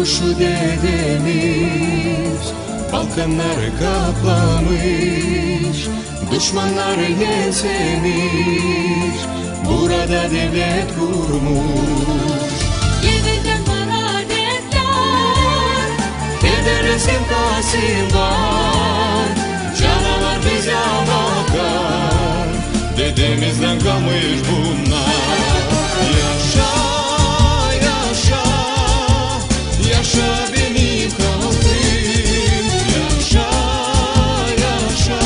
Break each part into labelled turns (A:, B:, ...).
A: kuşu dedemiş, Balkanları kaplamış, düşmanları yensemiş, burada devlet kurmuş.
B: Yeniden var adetler,
A: Federasyon Kasım var, canavar bize bakar, dedemizden kalmış bunlar. Yaşa, yaşa, yaşa benim kalbim, yaşa, yaşa,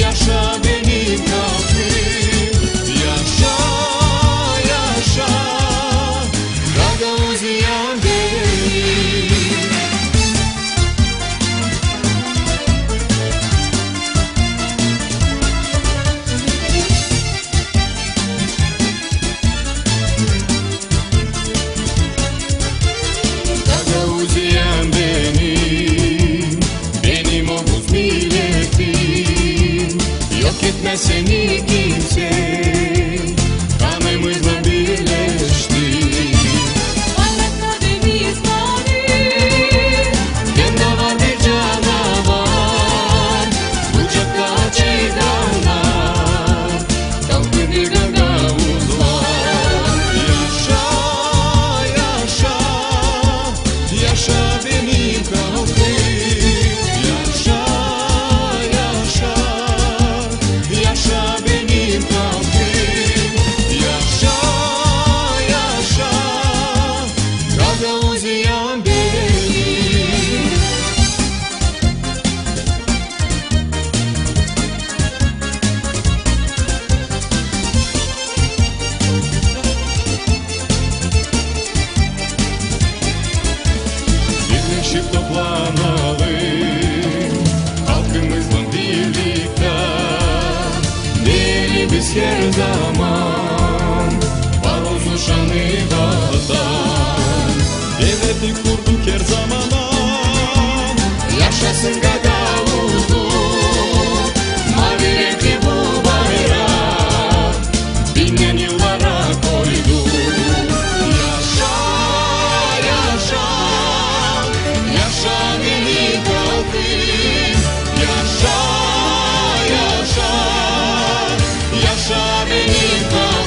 A: yaşa benim kalbim, yaşa, yaşa, Gagauzyam benim. Gagauzyam benim, benim Oğuz milletim, yok etmez seni kimse, kanımızla birleştik.
B: Bayrakta deviz mavi,
A: Bende var bir canavar, kucakta çiğdamlar, kalktı bir Gagavuz var. Yaşa, yaşa, yaşa benim kalbim, yaşa, yaşa, yaşa benim kalbim, yaşa, yaşa, Gagauzyam benim. Birleşip toplanalım, halkımızla birlikte, değerimiz her zaman, var olsun şanı vatan. Devleti kurduk her zamana, yaşasın Gagavuzluk, mavi renkli bu bayrak, binler yıllara koyduk. Yaşa, yaşa, yaşa benim kalbim, yaşa, yaşa, yaşa benim kalbim.